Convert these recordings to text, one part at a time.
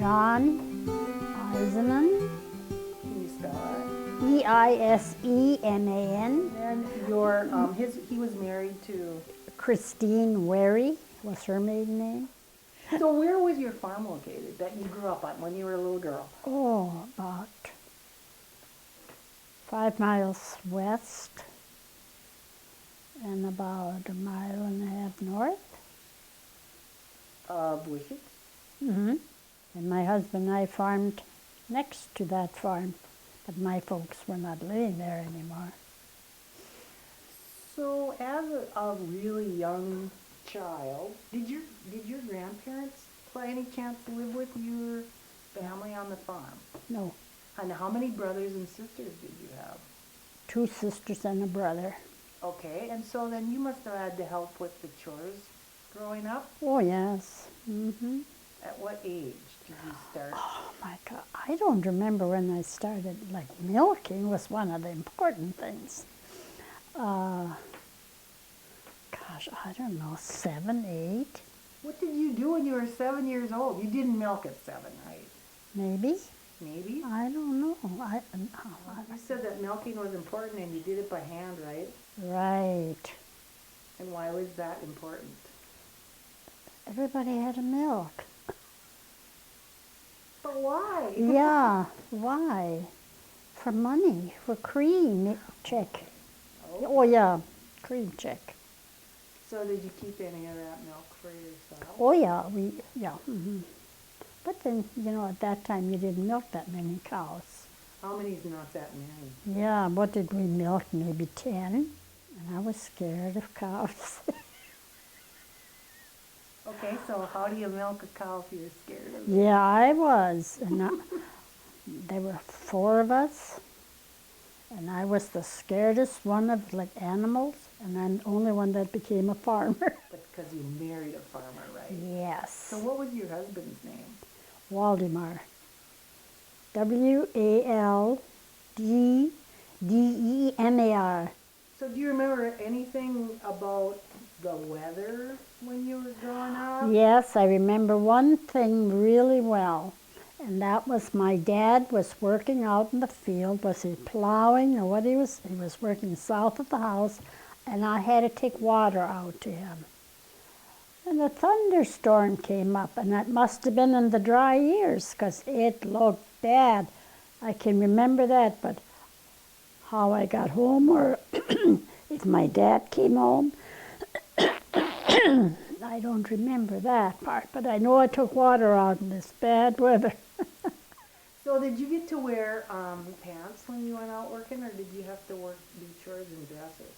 John Eiseman, Can you spell it? Eiseman. And he was married to. Christine Wary was her maiden name. So where was your farm located that you grew up on when you were a little girl? Oh, about 5 miles west and about 1.5 miles north. Of Wishek? Mm-hmm. And my husband and I farmed next to that farm, but my folks were not living there anymore. So as a really young child, did your grandparents by any chance live with your family on the farm? No, And how many brothers and sisters did you have? 2 sisters and a brother. Okay, and so then you must have had to help with the chores growing up? Oh, yes. Mm-hmm. At what age did you start? Oh, my God. I don't remember when I started. Like, milking was one of the important things. Gosh, I don't know, 7, 8, What did you do when you were 7 years old? You didn't milk at 7, right? maybe. Maybe? I don't know. You said that milking was important and you did it by hand, right? Right. And why was that important? Everybody had to milk. But why? Yeah, why? For money, for cream check. Oh, yeah, cream check. So did you keep any of that milk for yourself? Oh, yeah, mm-hmm. But then, at that time you didn't milk that many cows. How many is not that many? Yeah, what did we milk? Maybe 10. And I was scared of cows. Okay, so how do you milk a cow if you're scared of it? Yeah, I was. And there were 4 of us. And I was the scaredest one of animals. And I'm the only one that became a farmer. But because you married a farmer, right? Yes. So what was your husband's name? Waldemar. Waldemar. So do you remember anything about the weather when you were growing up? Yes, I remember one thing really well. And that was my dad was working out in the field. Was he plowing or what he was? He was working south of the house. And I had to take water out to him. And a thunderstorm came up, and that must have been in the dry years, because it looked bad. I can remember that, but how I got home, or if my dad came home, I don't remember that part, but I know I took water out in this bad weather. So did you get to wear pants when you went out working, or did you have to do chores in dresses?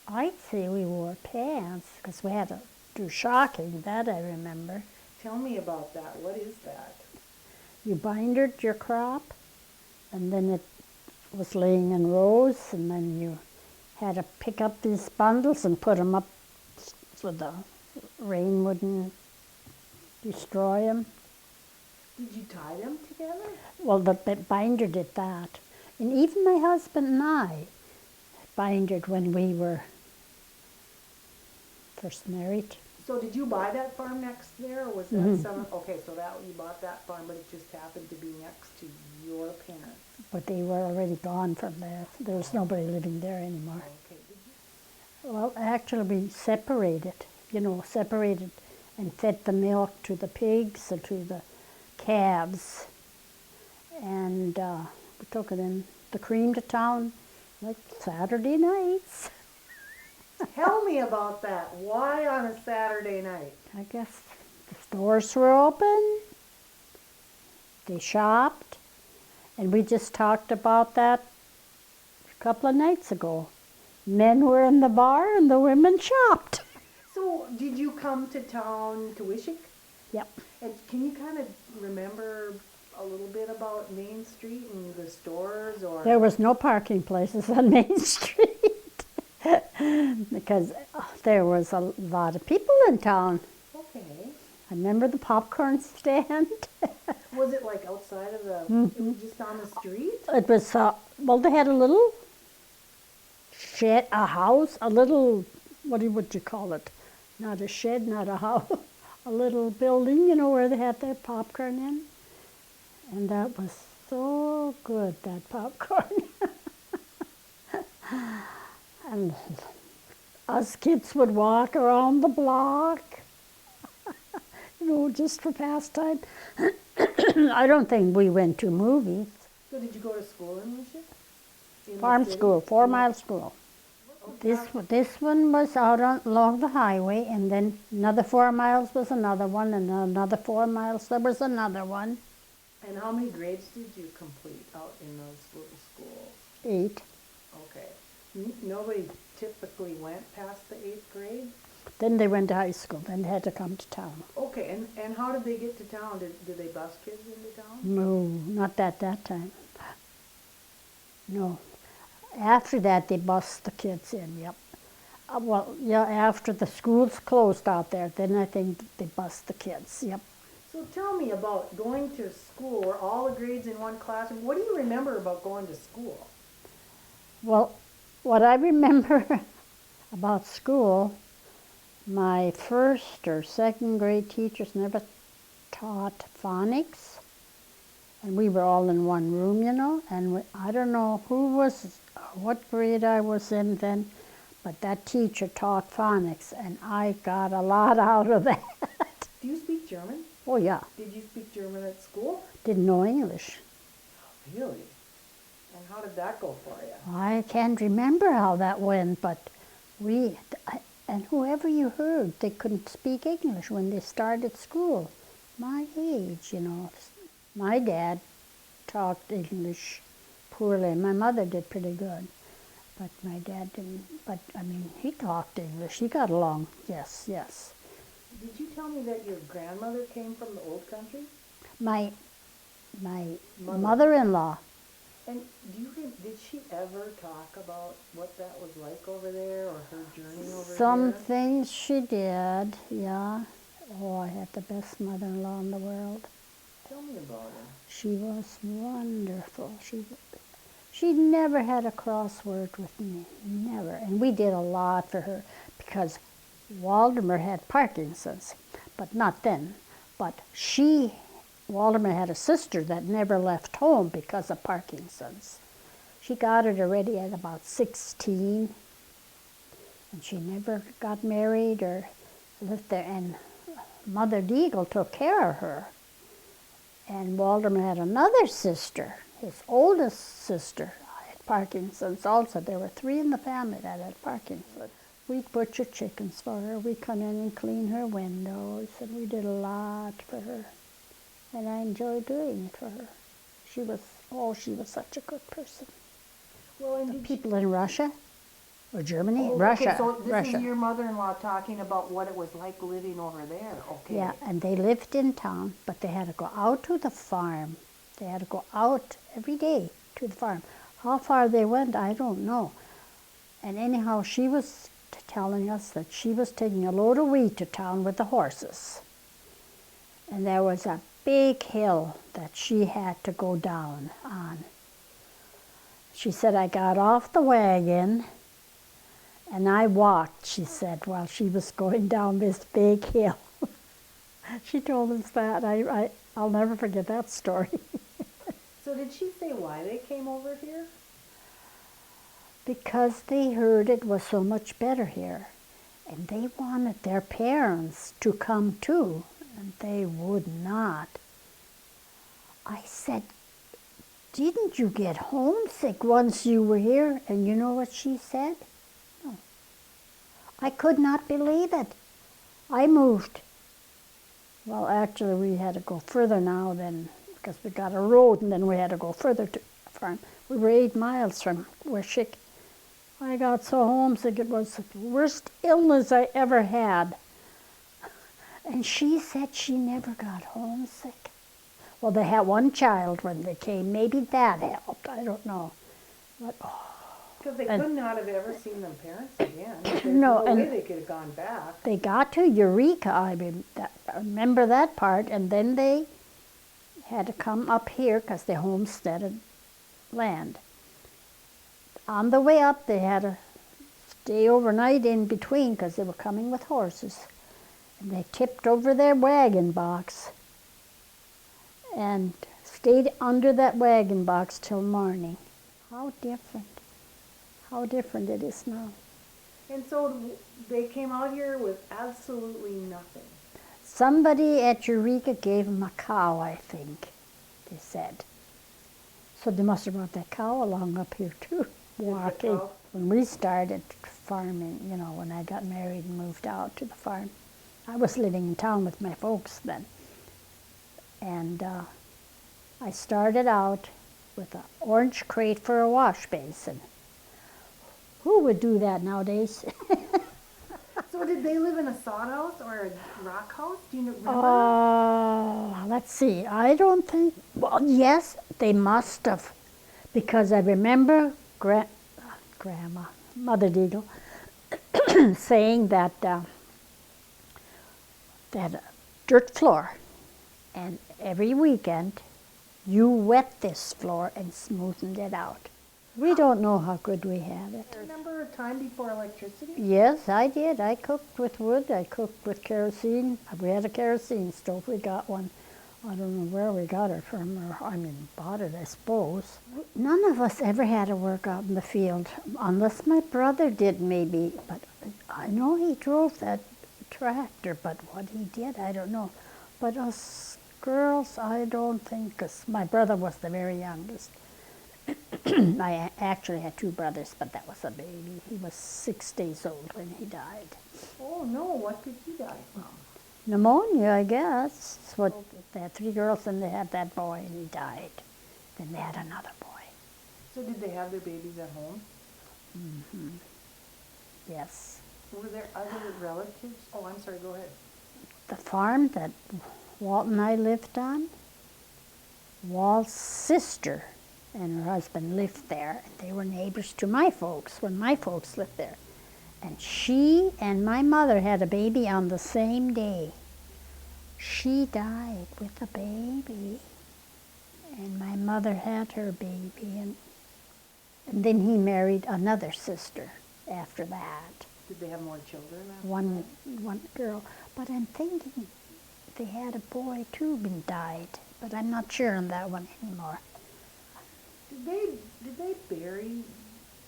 I'd say we wore pants, because we had to do shocking, that I remember. Tell me about that. What is that? You bindered your crop, and then it was laying in rows, and then you had to pick up these bundles and put them up so the rain wouldn't destroy them. Did you tie them together? Well, the binder did that. And even my husband and I bindered when we were first married. So did you buy that farm next there, or was that okay, so that you bought that farm, but it just happened to be next to your parents? But they were already gone from there. There was nobody living there anymore. Okay, did you? Well, actually we separated and fed the milk to the pigs and to the calves. And we took it in the cream to town like Saturday nights. Tell me about that. Why on a Saturday night? I guess the stores were open. They shopped. And we just talked about that a couple of nights ago. Men were in the bar and the women shopped. So did you come to town to Wishek? Yep. And can you kind of remember a little bit about Main Street and the stores? Or There was no parking places on Main Street because there was a lot of people in town. Okay. I remember the popcorn stand. Was it like outside of the, it was just on the street? It was, well, they had a little shed, a house, a little, what would you call it? Not a shed, not a house, a little building, where they had their popcorn in. And that was so good, that popcorn. And us kids would walk around the block, just for pastime. I don't think we went to movies. So did you go to school in Wishek? In the Farm city? school, 4-mile school. Okay. This one was out along the highway, and then another 4 miles was another one, and another 4 miles there was another one. And how many grades did you complete out in those little schools? 8. Okay. Nobody typically went past the 8th grade? Then they went to high school, then they had to come to town. Okay, and how did they get to town? Did they bus kids into town? No, not that time. No. After that, they bused the kids in, yep. Well, yeah, after the schools closed out there, then I think they bused the kids, yep. So tell me about going to school. Were all the grades in one classroom? What do you remember about going to school? Well, what I remember about school, my first or second grade teachers never taught phonics. And we were all in one room, and I don't know what grade I was in then, but that teacher taught phonics, and I got a lot out of that. Do you speak German? Oh, yeah. Did you speak German at school? Didn't know English. Really? And how did that go for you? I can't remember how that went, but and whoever you heard, they couldn't speak English when they started school. My age, My dad talked English poorly. My mother did pretty good, but my dad didn't. But, he talked English. He got along, yes. Did you tell me that your grandmother came from the old country? My mother-in-law. And did she ever talk about what that was like over there, or her journey over there? Some things she did, yeah. Oh, I had the best mother-in-law in the world. Tell me about her. She was wonderful. She never had a crossword with me, never. And we did a lot for her because Waldemar had Parkinson's, but not then. But Waldemar had a sister that never left home because of Parkinson's. She got it already at about 16, and she never got married or lived there. And Mother Diegel took care of her. And Waldemar had another sister, his oldest sister, had Parkinson's also. There were 3 in the family that had Parkinson's. We'd butcher chickens for her. We'd come in and clean her windows, and we did a lot for her. And I enjoyed doing it for her. She was such a good person. Well, and the people in Russia or Germany? Oh, Russia. Okay, so this Russia. is your mother-in-law talking about what it was like living over there. Okay. Yeah, and they lived in town, but they had to go out to the farm. They had to go out every day to the farm. How far they went, I don't know. And anyhow, she was telling us that she was taking a load of wheat to town with the horses. And there was a big hill that she had to go down on. She said, I got off the wagon and I walked, she said, while she was going down this big hill. She told us that. I'll never forget that story. So did she say why they came over here? Because they heard it was so much better here. And they wanted their parents to come too, and they would not. I said, didn't you get homesick once you were here? And you know what she said? No. I could not believe it. I moved. Well, actually, we had to go further now then, because we got a road, and then we had to go further to the farm. We were 8 miles from Wishek. I got so homesick, it was the worst illness I ever had. And she said she never got homesick. Well, they had one child when they came. Maybe that helped. I don't know. But, Because they could not have ever seen their parents again. There's No, no and way they could have gone back. they got to Eureka, I remember that part, and then they had to come up here because they homesteaded land. On the way up, they had to stay overnight in between because they were coming with horses. And they tipped over their wagon box and stayed under that wagon box till morning. How different it is now. And so they came out here with absolutely nothing. Somebody at Eureka gave them a cow, I think, they said. So they must have brought that cow along up here too, walking. cow? When we started farming, you know, when I got married and moved out to the farm, I was living in town with my folks then. And I started out with an orange crate for a wash basin. Who would do that nowadays? So did they live in a sod house or a rock house? Do you remember? Let's see. I don't think. Well, yes, they must have, because I remember Grandma, Mother Diegel, saying that they had a dirt floor, and every weekend you wet this floor and smoothened it out. We don't know how good we had it. Remember a time before electricity? Yes, I did. I cooked with wood. I cooked with kerosene. We had a kerosene stove. We got one. I don't know where we got it from, or bought it, I suppose. None of us ever had to work out in the field, unless my brother did maybe. But I know he drove that tractor, but what he did, I don't know. But us girls, I don't think, 'cause my brother was the very youngest. I actually had two brothers, but that was a baby. He was 6 days old when he died. Oh no, what did he die from? Pneumonia, I guess. What, they had 3 girls and they had that boy and he died. Then they had another boy. So did they have their babies at home? Mm-hmm. Yes. Were there other relatives? Oh, I'm sorry, go ahead. The farm that Walt and I lived on, Walt's sister and her husband lived there. They were neighbors to my folks when my folks lived there. And she and my mother had a baby on the same day. She died with a baby, and my mother had her baby. And then he married another sister after that. Did they have more children after One girl. But I'm thinking they had a boy too and died, but I'm not sure on that one anymore. Did they bury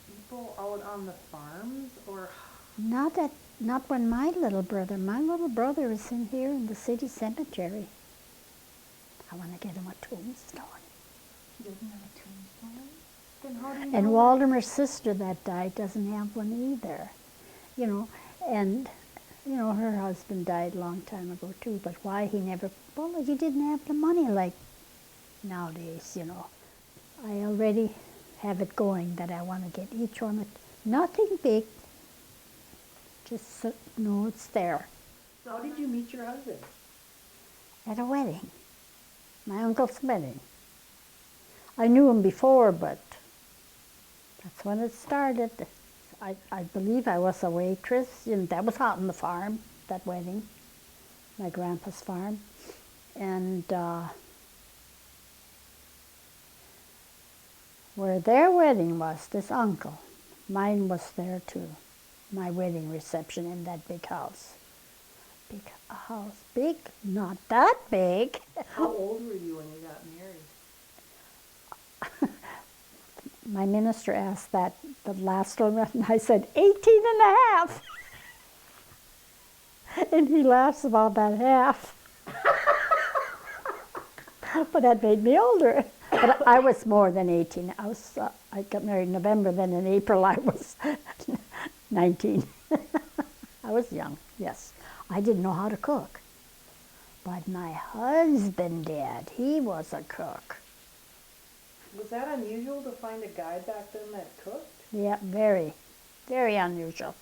people out on the farms, or? Not when my little brother is in here in the city cemetery. I want to get him a tombstone. He doesn't have a tombstone? Then how do you And know? Waldemar's sister that died doesn't have one either. You know, and her husband died a long time ago too, but why he never, well, he didn't have the money like nowadays, you know. I already have it going that I want to get each one, nothing big, just so, know it's there. So how did you meet your husband? At a wedding, my uncle's wedding. I knew him before, but that's when it started. I believe I was a waitress, and that was out on the farm, that wedding, my grandpa's farm. And where their wedding was, this uncle, mine was there too. My wedding reception in that big house. Big house, big, not that big. How old were you when you got married? My minister asked that the last one, and I said 18 and a half. And he laughs about that half. But that made me older. But I was more than 18. I got married in November, then in April I was 19. I was young, yes. I didn't know how to cook. But my husband did. He was a cook. Was that unusual to find a guy back then that cooked? Yeah, very, very unusual.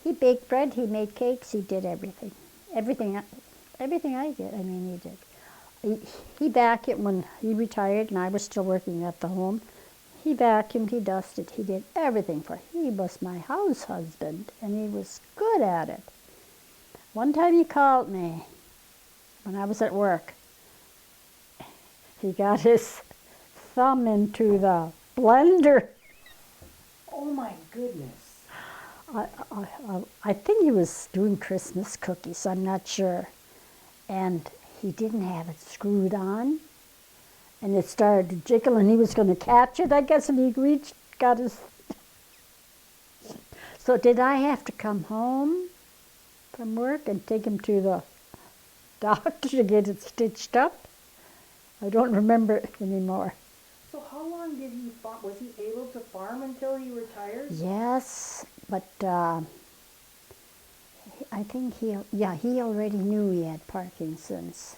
He baked bread, he made cakes, he did everything. Everything I did, he did. He vacuumed when he retired and I was still working at the home. He vacuumed, he dusted, he did everything for it. He was my house husband and he was good at it. One time he called me when I was at work. He got his thumb into the blender. Oh my goodness. I think he was doing Christmas cookies, I'm not sure. And he didn't have it screwed on. and it started to jiggle, and he was going to catch it, I guess, and he reached, got his. So did I have to come home from work and take him to the doctor to get it stitched up? I don't remember anymore. So how long did he farm? Was he able to farm until he retired? Yes, but I think he already knew he had Parkinson's.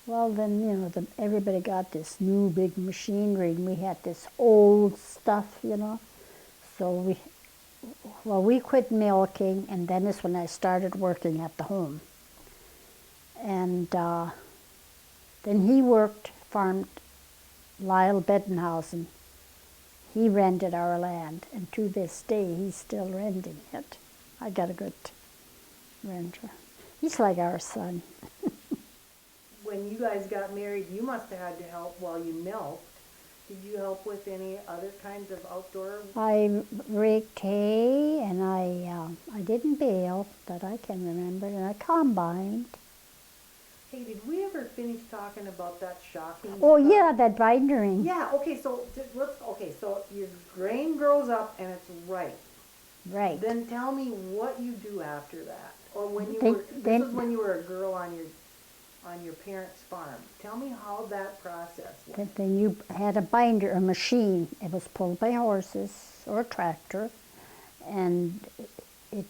Well, then, you know, everybody got this new big machinery, and we had this old stuff, you know. So we quit milking, and then is when I started working at the home. And then he farmed Lyle Bettenhausen. He rented our land, and to this day, he's still renting it. I got a good renter. He's like our son. When you guys got married, you must have had to help while you milked. Did you help with any other kinds of outdoor? I raked hay, and I didn't bale, that I can remember, and I combined. Hey, did we ever finish talking about that shocking Oh stuff? yeah, that bindering. Yeah, okay, so so your grain grows up and it's ripe. Right. Then tell me what you do after that. Or when you Then- were, then- this is when you were a girl on your parents' farm. Tell me how that process went. Then you had a binder, a machine. It was pulled by horses or a tractor, and it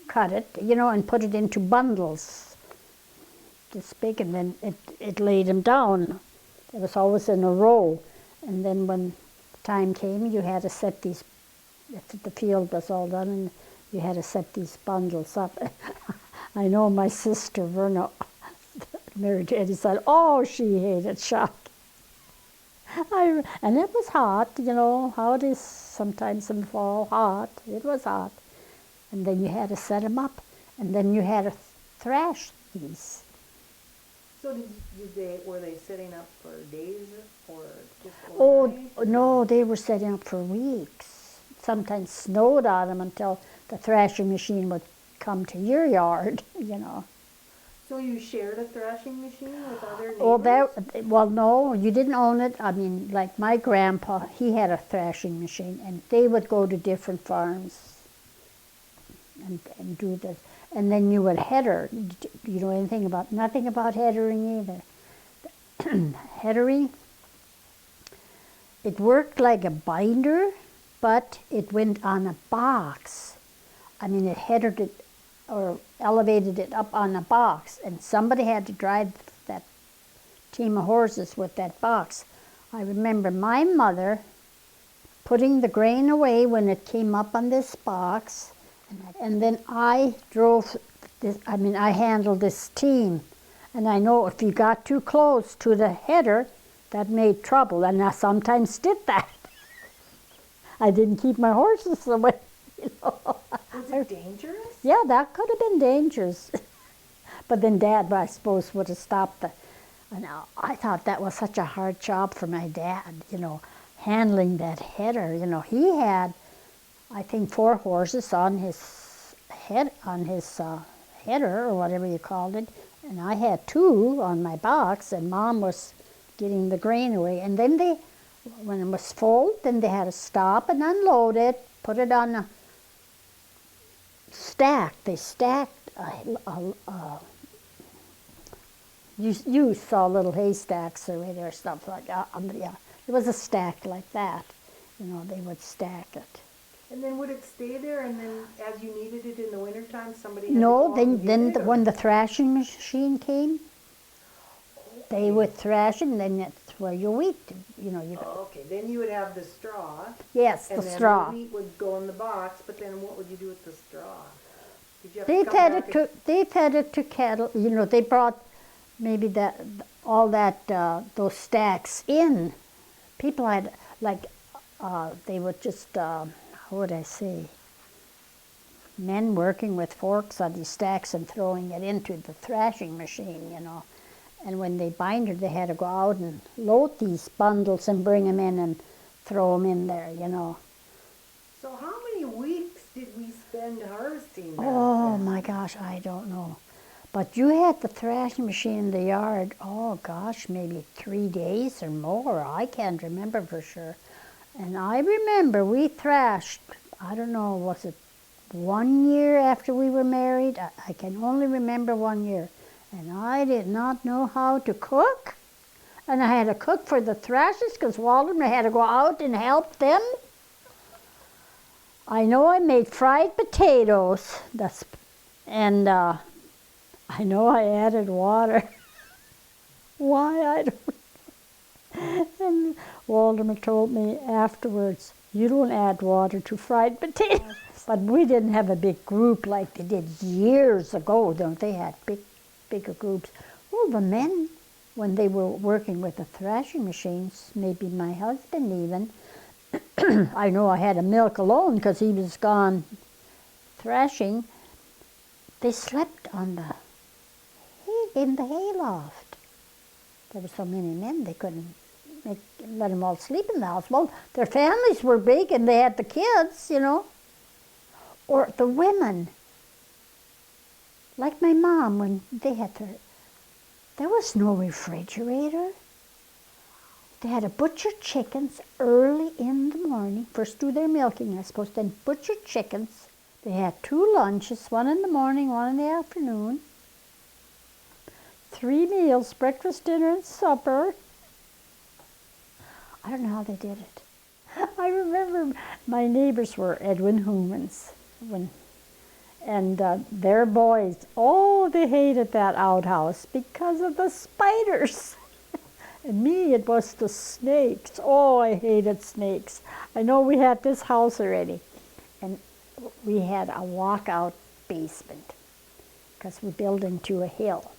cut it, you know, and put it into bundles this big, and then it laid them down. It was always in a row, and then when time came, you had to set these. After the field was all done, and you had to set these bundles up. I know my sister Verna, married Eddie, said, "Oh, she hated shock." And it was hot, you know how it is sometimes in the fall, hot. It was hot, and then you had to set them up, and then you had to thrash these. So were they setting up for days or just Oh overnight? no, they were setting up for weeks. Sometimes snowed on them until the thrashing machine would come to your yard, you know. So you shared a thrashing machine with other neighbors? Oh, well, no, you didn't own it. I mean, like my grandpa, he had a thrashing machine, and they would go to different farms and do this. And then you would header. Do you know nothing about headering either? Headering, it worked like a binder, but it went on a box. I mean, it headered it or elevated it up on a box, and somebody had to drive that team of horses with that box. I remember my mother putting the grain away when it came up on this box, and then I drove this, I handled this team, and I know if you got too close to the header, that made trouble, and I sometimes did that. I didn't keep my horses away, you know. Was it dangerous? Yeah, that could have been dangerous. But then Dad, I suppose, would have stopped the. And I thought that was such a hard job for my dad, you know, handling that header. You know, he had, I think, 4 horses on his header or whatever you called it, and I had 2 on my box, and Mom was getting the grain away. And then when it was full, then they had to stop and unload it, put it on a stack. They stacked you saw little haystacks or stuff like that. Yeah, it was a stack like that. You know, they would stack it. And then would it stay there, and then as you needed it in the wintertime, somebody had to No, go out and get it, or? when the thrashing machine came, they would thrash it, and then that's where your wheat, you know. Okay, then you would have the straw. Yes, and the then straw. the wheat would go in the box, but then what would you do with the straw? Did you have They to come back they fed it to cattle. You know, they brought maybe those stacks in. People had they would just how would I say? Men working with forks on these stacks and throwing it into the thrashing machine, you know. And when they binded, they had to go out and load these bundles and bring them in and throw them in there, you know. So how many weeks did we spend harvesting that? Oh my gosh, I don't know. But you had the thrashing machine in the yard, oh gosh, maybe 3 days or more. I can't remember for sure. And I remember we thrashed, I don't know, was it 1 year after we were married? I can only remember 1 year. And I did not know how to cook. And I had to cook for the thrashers because Walden had to go out and help them. I know I made fried potatoes, and I know I added water. Why, I don't. And Waldemar told me afterwards, you don't add water to fried potatoes. But we didn't have a big group like they did years ago. They had bigger groups. Well, the men, when they were working with the thrashing machines, maybe my husband even, I know I had to milk alone because he was gone thrashing. They slept on in the hayloft. There were so many men they couldn't let them all sleep in the house. Well, their families were big and they had the kids, you know. Or the women, like my mom, when they had there was no refrigerator. They had to butcher chickens early in the morning. First do their milking, I suppose, then butcher chickens. They had 2 lunches, one in the morning, one in the afternoon. 3 meals, breakfast, dinner, and supper. I don't know how they did it. I remember my neighbors were Edwin Humans. And their boys, oh, they hated that outhouse because of the spiders. And me, it was the snakes. Oh, I hated snakes. I know we had this house already, and we had a walkout basement because we built into a hill.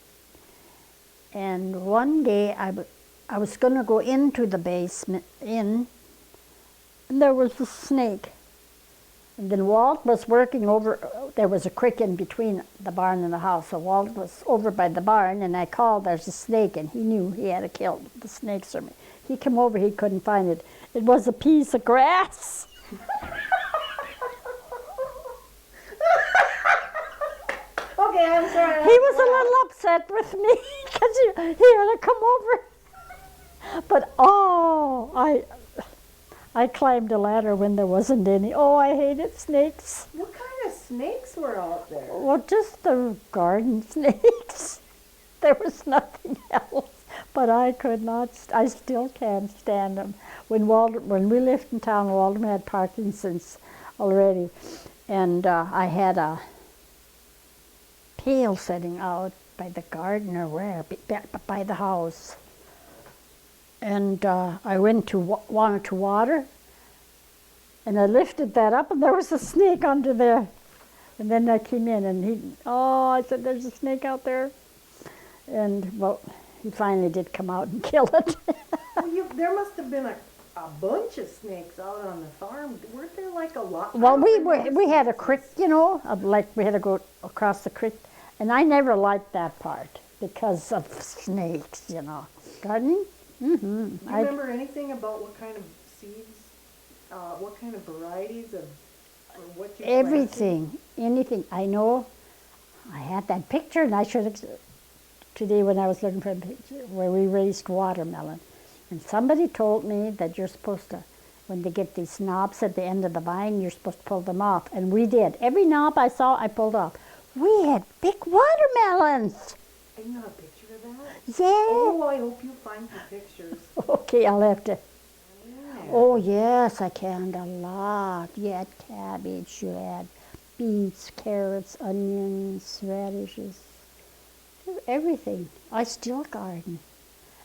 And one day I was going to go into the basement, and there was a snake. And then Walt was working over, there was a creek in between the barn and the house, so Walt was over by the barn, and I called, there's a snake, and he knew he had to kill the snakes for me. He came over, he couldn't find it. It was a piece of grass. Okay, I'm sorry. He was a little upset with me because he had to come over. But oh, I climbed a ladder when there wasn't any. Oh, I hated snakes. What kind of snakes were out there? Well, just the garden snakes. There was nothing else. But I could not, I still can't stand them. When we lived in town, Walden had Parkinson's already. And I had a pail sitting out by the garden or where, by the house. And I wanted to water, and I lifted that up, and there was a snake under there. And then I came in, and I said, there's a snake out there. And, well, he finally did come out and kill it. Well, there must have been a bunch of snakes out on the farm. Weren't there like a lot? Well, we had a creek, you know, like we had to go across the creek. And I never liked that part because of snakes, you know. Gardening? Mm-hmm. Do you remember anything about what kind of seeds, what kind of varieties of, or what you Everything, anything. I know I had that picture, and I should have, today when I was looking for a picture, where we raised watermelon. And somebody told me that you're supposed to, when they get these knobs at the end of the vine, you're supposed to pull them off. And we did. Every knob I saw, I pulled off. We had big watermelons. And you have a picture of that? Yeah. Oh, I hope you find the pictures. Okay, I'll have to. Yeah. Oh, yes, I canned a lot. You had cabbage, you had beets, carrots, onions, radishes, everything. I still garden.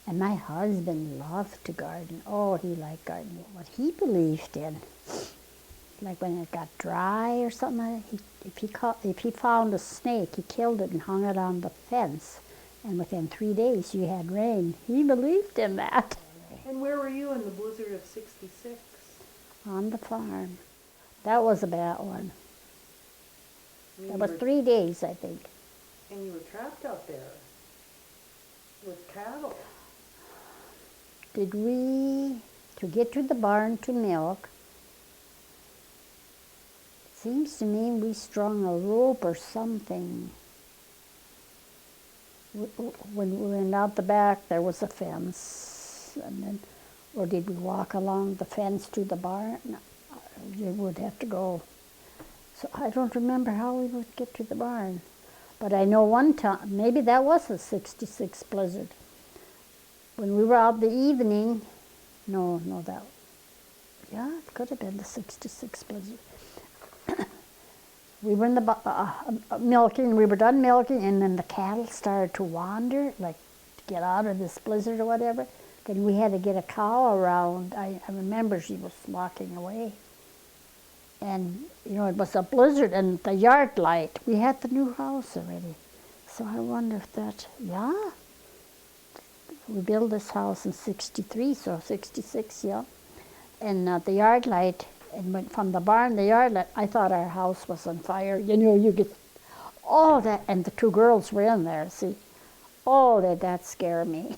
And my husband loved to garden. Oh, he liked gardening. What he believed in, like when it got dry or something, if he found a snake, he killed it and hung it on the fence. And within 3 days, you had rain. He believed in that. And where were you in the blizzard of '66? On the farm. That was a bad one. That was 3 days, I think. And you were trapped out there with cattle. To get to the barn to milk, it seems to me we strung a rope or something when we went out the back, there was a fence, and then, or did we walk along the fence to the barn? You would have to go. So I don't remember how we would get to the barn. But I know one time, maybe that was a 66 blizzard. When we were out the evening, no, yeah, it could have been the 66 blizzard. We were in the milking, we were done milking, and then the cattle started to wander, like to get out of this blizzard or whatever. Then we had to get a cow around. I remember she was walking away. And, you know, it was a blizzard, and the yard light, we had the new house already. So I wonder if that, yeah. We built this house in 63, so 66, yeah. And the yard light, and went from the barn, the yard light, I thought our house was on fire. You know, you get, oh, that, and the two girls were in there, see. Oh, did that scare me.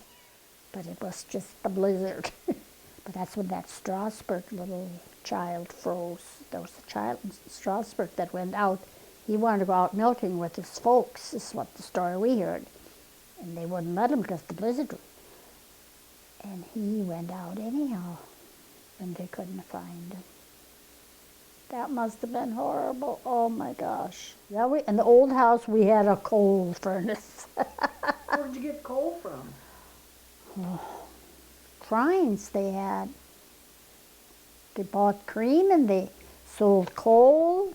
But it was just the blizzard. But that's when that Strasbourg little child froze. There was a child in Strasbourg that went out. He wanted to go out milking with his folks, is what the story we heard. And they wouldn't let him because the blizzard. And he went out anyhow, and they couldn't find him. That must have been horrible. Oh my gosh. Yeah, in the old house we had a coal furnace. Where did you get coal from? Crines they had. They bought cream and they sold coal.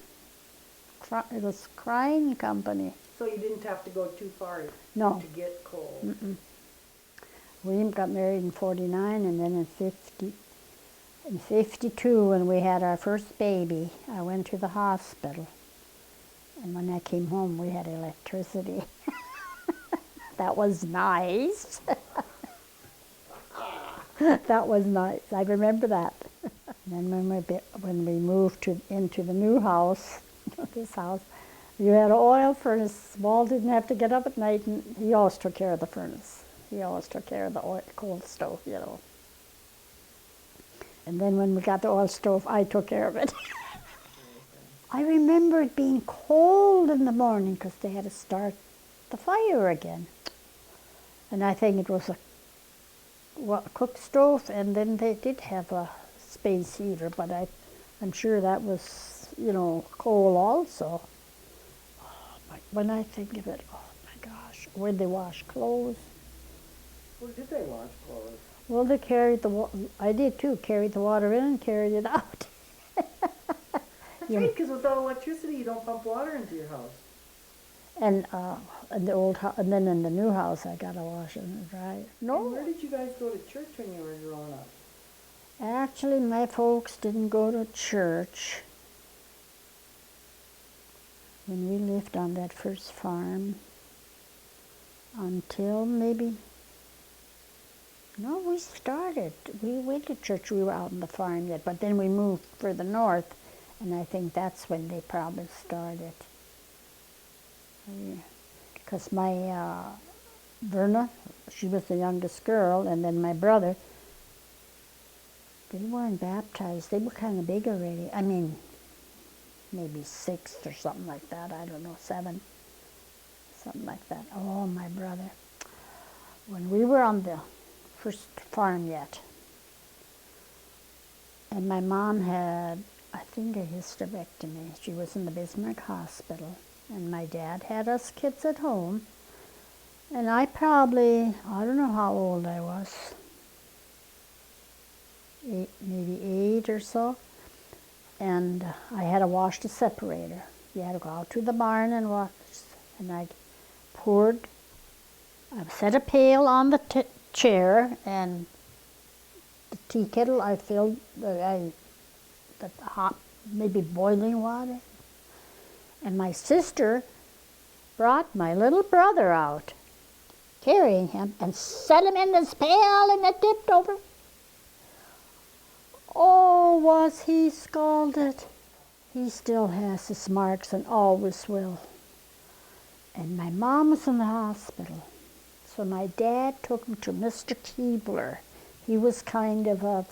It was Crine Company. So you didn't have to go too far No. to get coal? Mm-mm. William got married in 49, and then in 52, when we had our first baby, I went to the hospital. And when I came home, we had electricity. That was nice. That was nice. I remember that. And then when we moved into the new house, this house, you had an oil furnace. Walt didn't have to get up at night, and he always took care of the furnace. He always took care of the coal stove, you know. And then when we got the oil stove, I took care of it. I remember it being cold in the morning because they had to start the fire again. And I think it was a cook stove, and then they did have a space heater, but I'm sure that was, you know, coal also. When I think of it, oh my gosh, where'd they wash clothes? Where did they wash clothes? Well, they carried the water. I did too, carried the water in and carried it out. That's right, because without electricity, you don't pump water into your house. And in the old house, and then in the new house, I got to wash it and dry it. No. And where did you guys go to church when you were growing up? Actually, my folks didn't go to church when we lived on that first farm until maybe, no, we started. We went to church. We were out on the farm yet, but then we moved further north, and I think that's when they probably started. Because my Verna, she was the youngest girl, and then my brother, they weren't baptized. They were kind of big already. I mean, maybe 6 or something like that. I don't know, 7, something like that. Oh, my brother. When we were on the first farm yet, and my mom had, I think, a hysterectomy. She was in the Bismarck Hospital. And my dad had us kids at home. And I probably, I don't know how old I was, maybe 8 or so. And I had to wash the separator. You had to go out to the barn and wash. And I set a pail on the chair, and the tea kettle, I filled the hot, maybe boiling water. And my sister brought my little brother out, carrying him, and set him in this pail, and it tipped over. Oh, was he scalded. He still has his marks and always will. And my mom was in the hospital. So my dad took him to Mr. Keebler. He was kind of a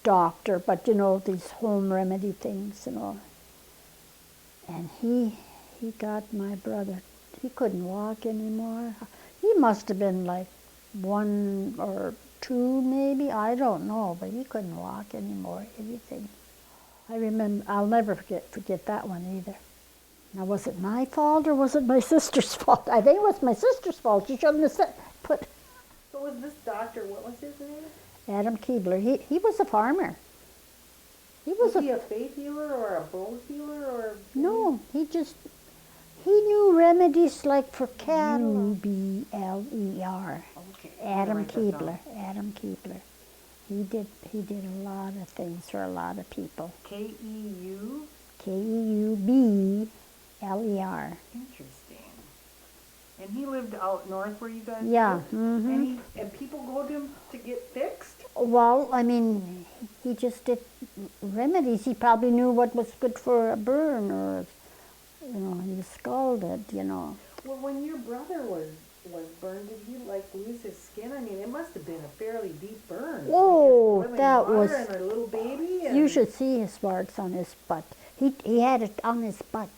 doctor, but you know, these home remedy things and all. And he got my brother. He couldn't walk anymore. He must have been like 1 or 2 maybe, I don't know, but he couldn't walk anymore, anything. I remember, I'll never forget that one either. Now, was it my fault or was it my sister's fault? I think it was my sister's fault. She shouldn't have put So was this doctor, what was his name? Adam Keebler. He was a farmer. He Was he a faith healer or a bull healer or? No, he knew remedies like for cattle. Ubler. Okay. Adam Write that down. Keebler. Adam Keebler. He did a lot of things for a lot of people. K-E-U? Keubler. Interesting. And he lived out north where you guys Yeah. lived? Mm-hmm. And people go to him to get fixed? Well, I mean, he just did remedies. He probably knew what was good for a burn, or, he was scalded, Well, when your brother was burned, did he like lose his skin? I mean, it must have been a fairly deep burn. Oh, Boiling that water was. And a little baby. You should see his marks on his butt. He had it on his butt,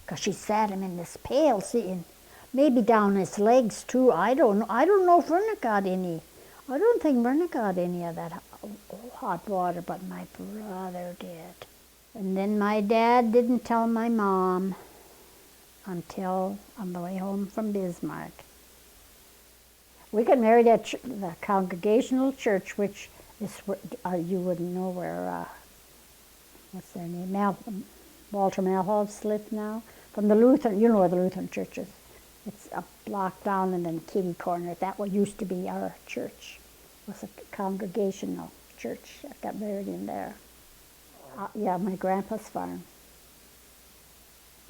'cause she sat him in this pail, see, and maybe down his legs too. I don't know. I don't know if Verna got any. I don't think Verna got any of that hot water, but my brother did. And then my dad didn't tell my mom until on the way home from Bismarck. We got married at the Congregational Church, which is where, you wouldn't know where, what's their name, Walter Malhoff's lived now. From the Lutheran, you know where the Lutheran Church is. It's a block down and then kitty corner. That what used to be our church. It was a Congregational Church. I got married in there. Yeah, my grandpa's farm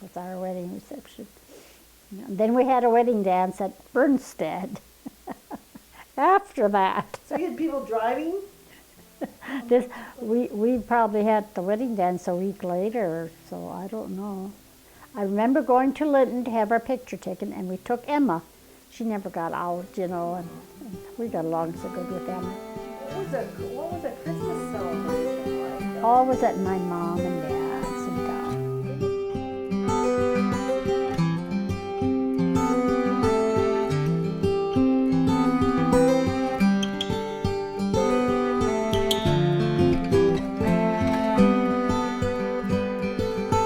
was our wedding reception. And then we had a wedding dance at Bernstead. After that. So you had people driving? We probably had the wedding dance a week later, so I don't know. I remember going to Linton to have our picture taken, and we took Emma. She never got out, and we got along so good with Emma. What was a Christmas celebration like? Always at my mom and